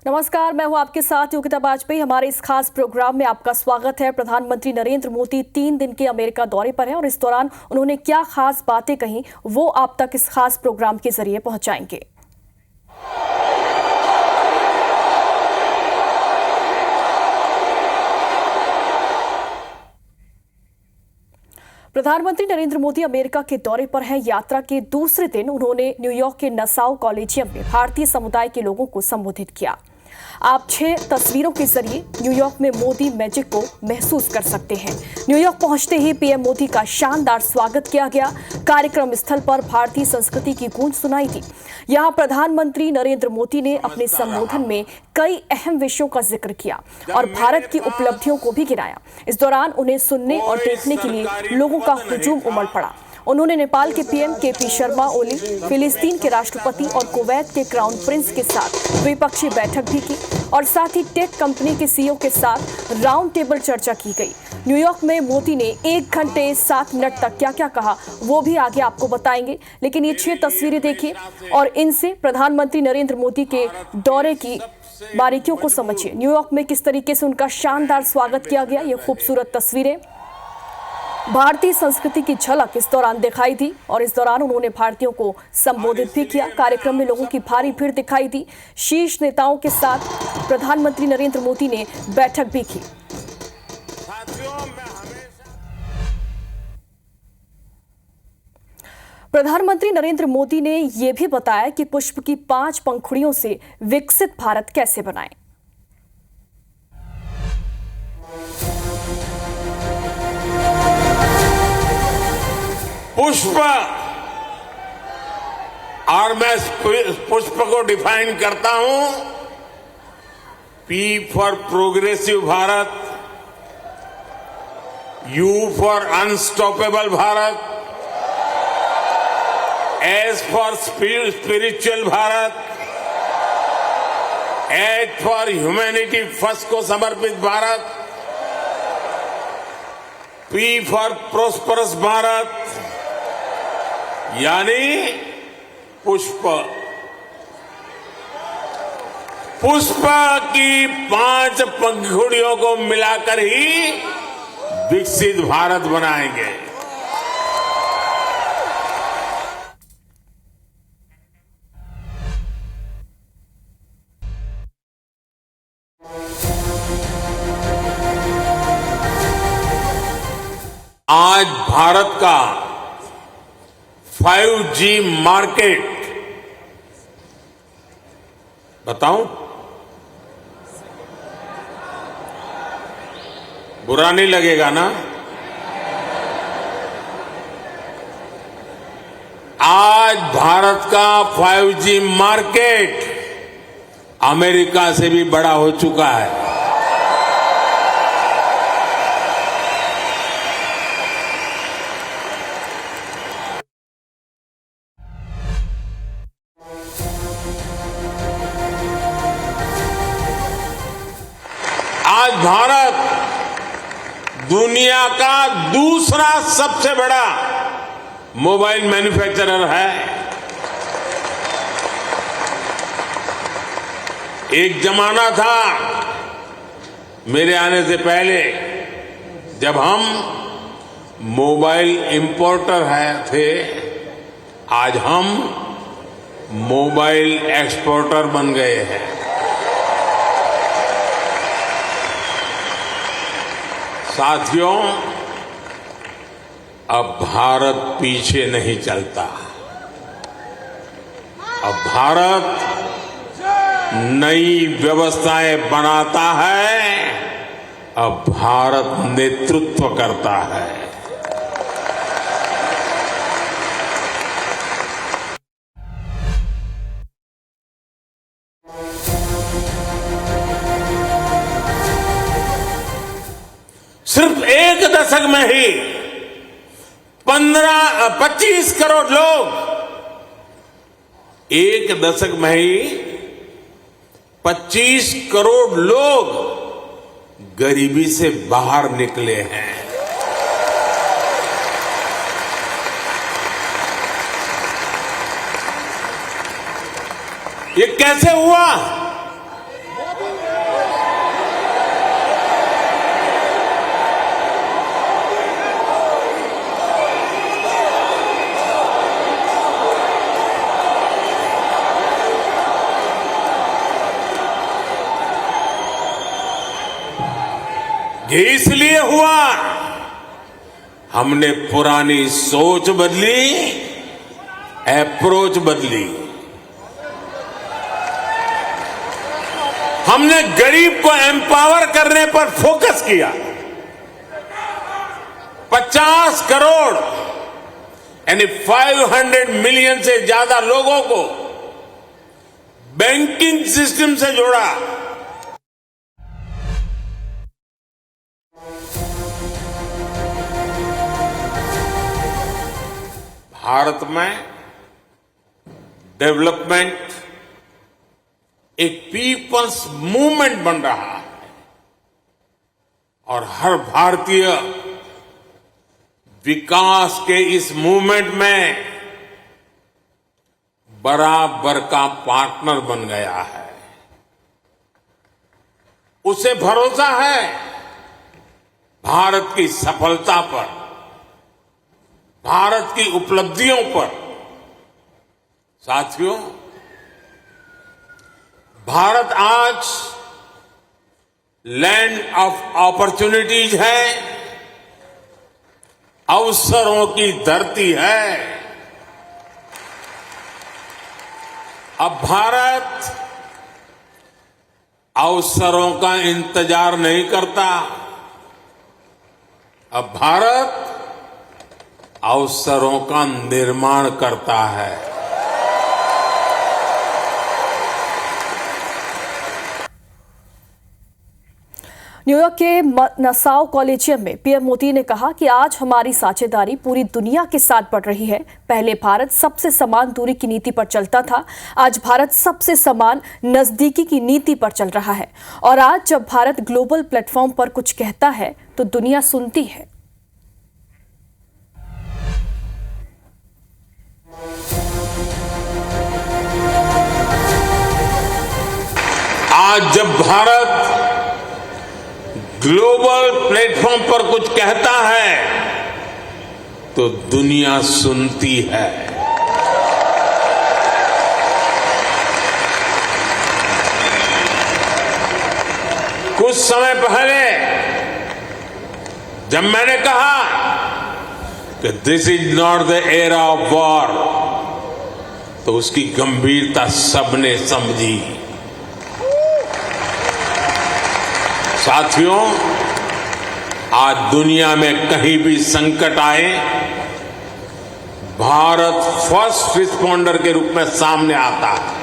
नमस्कार, मैं हूं आपके साथ योगिता वाजपेयी। हमारे इस खास प्रोग्राम में आपका स्वागत है। प्रधानमंत्री नरेंद्र मोदी 3 दिन के अमेरिका दौरे पर हैं और इस दौरान उन्होंने क्या खास बातें कही वो आप तक इस खास प्रोग्राम के जरिए पहुंचाएंगे। प्रधानमंत्री नरेंद्र मोदी अमेरिका के दौरे पर हैं। यात्रा के दूसरे दिन उन्होंने न्यूयॉर्क के नसाउ कॉलेजियम में भारतीय समुदाय के लोगों को संबोधित किया। आप 6 तस्वीरों के जरिए न्यूयॉर्क में मोदी मैजिक को महसूस कर सकते हैं। न्यूयॉर्क पहुंचते ही पीएम मोदी का शानदार स्वागत किया गया। कार्यक्रम स्थल पर भारतीय संस्कृति की गूंज सुनाई दी। यहां प्रधानमंत्री नरेंद्र मोदी ने अपने संबोधन में कई अहम विषयों का जिक्र किया और भारत की उपलब्धियों को भी गिनाया। इस दौरान उन्हें सुनने और देखने के लिए लोगों का हुजूम उमड़ पड़ा। उन्होंने नेपाल के पीएम केपी शर्मा ओली, फिलिस्तीन के राष्ट्रपति और कुवैत के क्राउन प्रिंस के साथ द्विपक्षीय बैठक भी की और साथ ही टेक कंपनी के सीईओ के साथ राउंड टेबल चर्चा की गई। न्यूयॉर्क में मोदी ने 1 घंटे 7 मिनट तक क्या क्या कहा वो भी आगे आपको बताएंगे, लेकिन ये 6 तस्वीरें देखिए और इनसे प्रधानमंत्री नरेंद्र मोदी के दौरे की बारीकियों को समझिए। न्यूयॉर्क में किस तरीके से उनका शानदार स्वागत किया गया, ये खूबसूरत तस्वीरें। भारतीय संस्कृति की झलक इस दौरान दिखाई दी और इस दौरान उन्होंने भारतीयों को संबोधित भी किया। कार्यक्रम में लोगों की भारी भीड़ दिखाई दी। शीर्ष नेताओं के साथ प्रधानमंत्री नरेंद्र मोदी ने बैठक भी की। प्रधानमंत्री नरेंद्र मोदी ने यह भी बताया कि पुष्प की 5 पंखुड़ियों से विकसित भारत कैसे बनाएं। पुष्प, और मैं पुष्प को डिफाइन करता हूं, P for progressive Bharat, U for unstoppable Bharat, S for spiritual Bharat, H for humanity first को समर्पित Bharat, P for prosperous Bharat, यानी पुष्प। पुष्प की 5 पंखुड़ियों को मिलाकर ही विकसित भारत बनाएंगे। आज भारत का 5G मार्केट, बताऊं, बुरा नहीं लगेगा ना? आज भारत का 5G मार्केट अमेरिका से भी बड़ा हो चुका है। आज भारत दुनिया का दूसरा सबसे बड़ा मोबाइल मैन्युफैक्चरर है। एक जमाना था मेरे आने से पहले जब हम मोबाइल इंपोर्टर थे, आज हम मोबाइल एक्सपोर्टर बन गए हैं। साथियों, अब भारत पीछे नहीं चलता। अब भारत नई व्यवस्थाएं बनाता है। अब भारत नेतृत्व करता है। सिर्फ 1 दशक में ही 25 करोड़ लोग, 1 दशक में ही 25 करोड़ लोग गरीबी से बाहर निकले हैं। ये कैसे हुआ? ये इसलिए हुआ हमने पुरानी सोच बदली, अप्रोच बदली। हमने गरीब को एम्पावर करने पर फोकस किया। 50 करोड़ यानी 500 मिलियन से ज्यादा लोगों को बैंकिंग सिस्टम से जोड़ा। भारत में डेवलपमेंट एक पीपल्स मूवमेंट बन रहा है और हर भारतीय विकास के इस मूवमेंट में बराबर का पार्टनर बन गया है। उसे भरोसा है भारत की सफलता पर, भारत की उपलब्धियों पर। साथियों, भारत आज लैंड ऑफ अपॉर्चुनिटीज है, अवसरों की धरती है। अब भारत अवसरों का इंतजार नहीं करता। अब भारत अवसरों का निर्माण करता है। न्यूयॉर्क के नसाओ कॉलेजियम में पीएम मोदी ने कहा कि आज हमारी साझेदारी पूरी दुनिया के साथ बढ़ रही है। पहले भारत सबसे समान दूरी की नीति पर चलता था, आज भारत सबसे समान नजदीकी की नीति पर चल रहा है। और आज जब भारत ग्लोबल प्लेटफॉर्म पर कुछ कहता है तो दुनिया सुनती है। आज जब भारत ग्लोबल प्लेटफॉर्म पर कुछ कहता है तो दुनिया सुनती है। कुछ समय पहले जब मैंने कहा कि this is not the era of war, तो उसकी गंभीरता सबने समझी। साथियों, आज दुनिया में कहीं भी संकट आए, भारत फर्स्ट रिस्पॉन्डर के रूप में सामने आता है।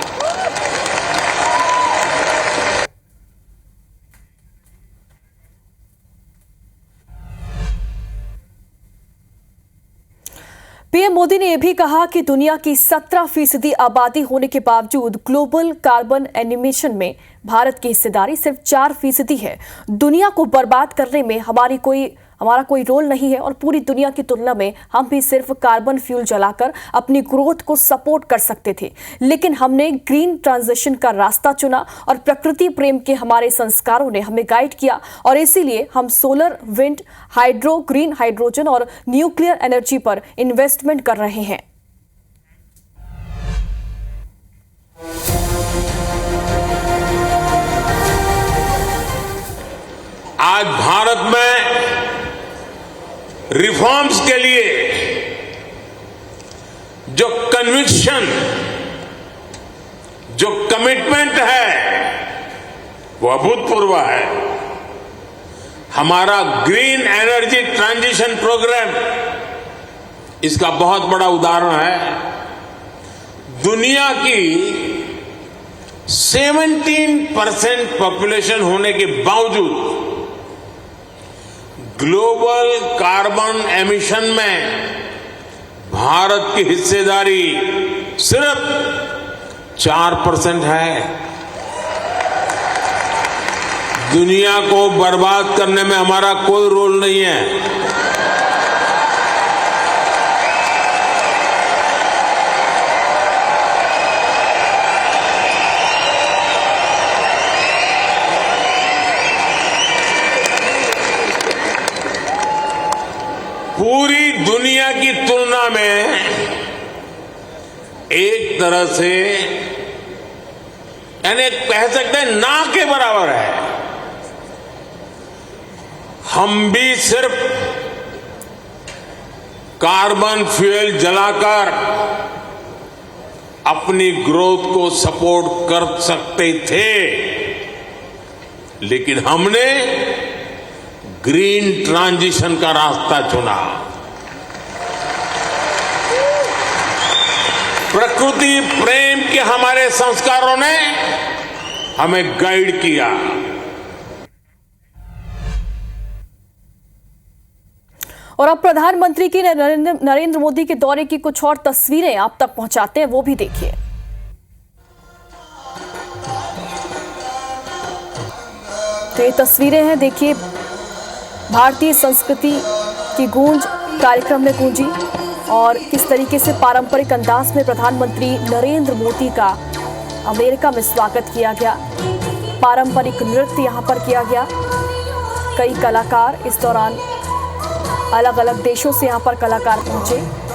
पीएम मोदी ने यह भी कहा कि दुनिया की 17% आबादी होने के बावजूद ग्लोबल कार्बन एमिशन में भारत की हिस्सेदारी सिर्फ 4% है। दुनिया को बर्बाद करने में हमारा कोई रोल नहीं है और पूरी दुनिया की तुलना में हम भी सिर्फ कार्बन फ्यूल जलाकर अपनी ग्रोथ को सपोर्ट कर सकते थे, लेकिन हमने ग्रीन ट्रांजिशन का रास्ता चुना और प्रकृति प्रेम के हमारे संस्कारों ने हमें गाइड किया और इसीलिए हम solar, wind, hydro, green hydrogen और न्यूक्लियर एनर्जी पर इन्वेस्टमेंट कर रहे हैं। आज भारत में रिफॉर्म्स के लिए जो कन्विक्शन, जो कमिटमेंट है, वो अभूतपूर्व है। हमारा ग्रीन एनर्जी ट्रांजिशन प्रोग्राम इसका बहुत बड़ा उदाहरण है। दुनिया की 17% पॉपुलेशन होने के बावजूद ग्लोबल कार्बन एमिशन में भारत की हिस्सेदारी सिर्फ 4% है। दुनिया को बर्बाद करने में हमारा कोई रोल नहीं है। पूरी दुनिया की तुलना में एक तरह से यानी कह सकते हैं ना के बराबर है। हम भी सिर्फ कार्बन फ्यूल जलाकर अपनी ग्रोथ को सपोर्ट कर सकते थे, लेकिन हमने ग्रीन ट्रांजिशन का रास्ता चुना। प्रकृति प्रेम के हमारे संस्कारों ने हमें गाइड किया। और अब प्रधानमंत्री की नरेंद्र मोदी के दौरे की कुछ और तस्वीरें आप तक पहुंचाते हैं, वो भी देखिए। तो ये तस्वीरें हैं, देखिए, भारतीय संस्कृति की गूंज कार्यक्रम में गूंजी और किस तरीके से पारंपरिक अंदाज में प्रधानमंत्री नरेंद्र मोदी का अमेरिका में स्वागत किया गया। पारंपरिक नृत्य यहां पर किया गया। कई कलाकार इस दौरान अलग अलग देशों से यहां पर कलाकार पहुंचे।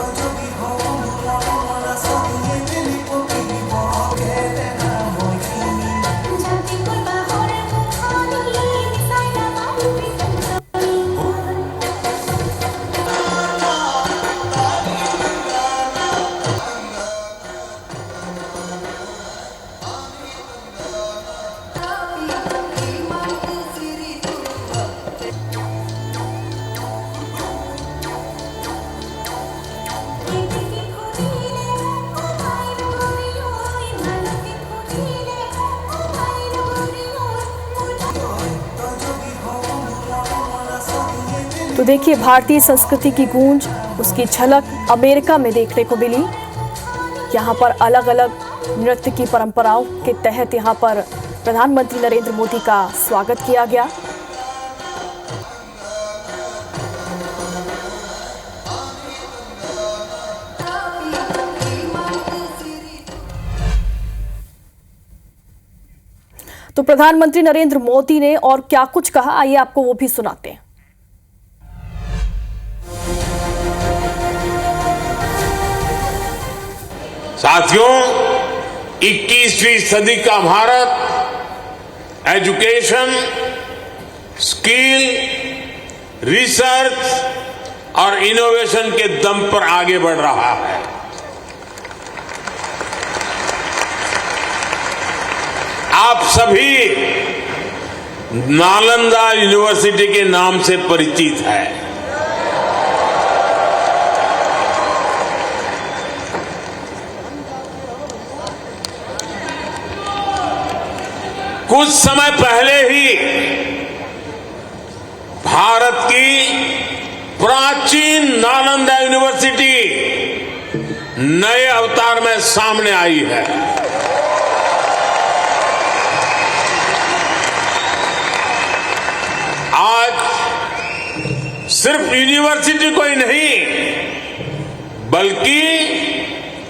तो देखिए, भारतीय संस्कृति की गूंज, उसकी झलक अमेरिका में देखने को मिली। यहाँ पर अलग अलग नृत्य की परंपराओं के तहत यहाँ पर प्रधानमंत्री नरेंद्र मोदी का स्वागत किया गया। तो प्रधानमंत्री नरेंद्र मोदी ने और क्या कुछ कहा, आइए आपको वो भी सुनाते हैं। साथियों, 21वीं सदी का भारत एजुकेशन, स्किल, रिसर्च और इनोवेशन के दम पर आगे बढ़ रहा है। आप सभी नालंदा यूनिवर्सिटी के नाम से परिचित हैं। कुछ समय पहले ही भारत की प्राचीन नालंदा यूनिवर्सिटी नए अवतार में सामने आई है। आज सिर्फ यूनिवर्सिटी को ही नहीं, बल्कि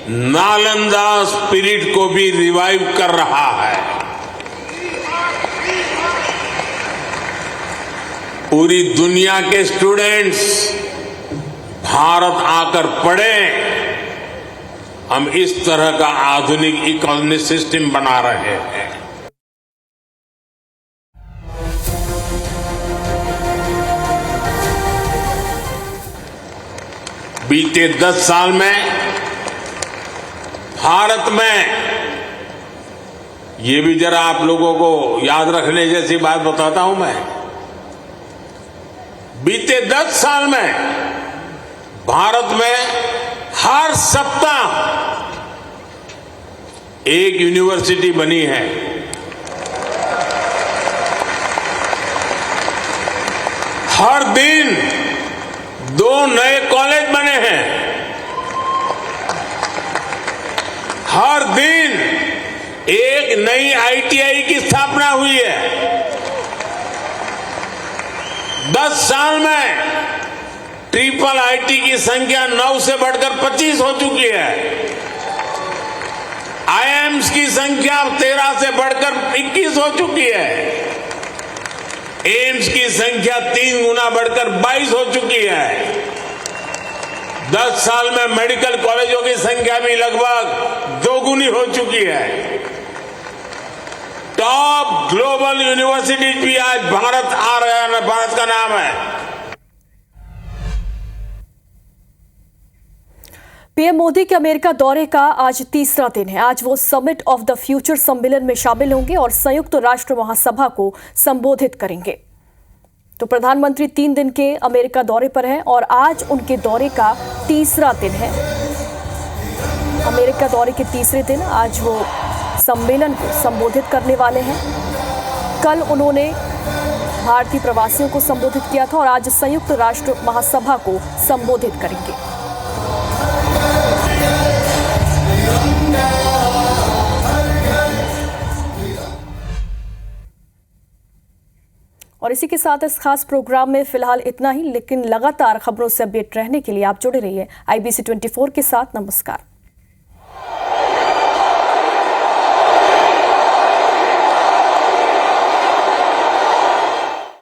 नालंदा स्पिरिट को भी रिवाइव कर रहा है। पूरी दुनिया के स्टूडेंट्स भारत आकर पढ़े, हम इस तरह का आधुनिक इकोनॉमिक सिस्टम बना रहे हैं। बीते 10 साल में भारत में, ये भी जरा आप लोगों को याद रखने जैसी बात बताता हूं मैं, बीते 10 साल में भारत में हर सप्ताह एक यूनिवर्सिटी बनी है। हर दिन 2 नए कॉलेज बने हैं। हर दिन एक नई आईटीआई की स्थापना हुई है। 10 साल में ट्रिपल आईटी की संख्या 9 से बढ़कर 25 हो चुकी है। आईआईएम्स की संख्या 13 से बढ़कर 21 हो चुकी है। एम्स की संख्या 3 गुना बढ़कर 22 हो चुकी है। 10 साल में मेडिकल कॉलेजों की संख्या भी लगभग 2 गुनी हो चुकी है। टॉप ग्लोबल यूनिवर्सिटीज भी आज भारत आ रहे हैं, भारत का नाम है। पीएम मोदी के अमेरिका दौरे का आज तीसरा दिन है। आज वो समिट ऑफ द फ्यूचर सम्मेलन में शामिल होंगे और संयुक्त राष्ट्र महासभा को संबोधित करेंगे। तो प्रधानमंत्री 3 दिन के अमेरिका दौरे पर हैं और आज उनके दौरे का तीसरा दिन है। अमेरिका दौरे के तीसरे दिन आज वो सम्मेलन को संबोधित करने वाले हैं। कल उन्होंने भारतीय प्रवासियों को संबोधित किया था और आज संयुक्त राष्ट्र महासभा को संबोधित करेंगे। और इसी के साथ इस खास प्रोग्राम में फिलहाल इतना ही, लेकिन लगातार खबरों से अपडेट रहने के लिए आप जुड़े रहिए IBC 24 के साथ। नमस्कार।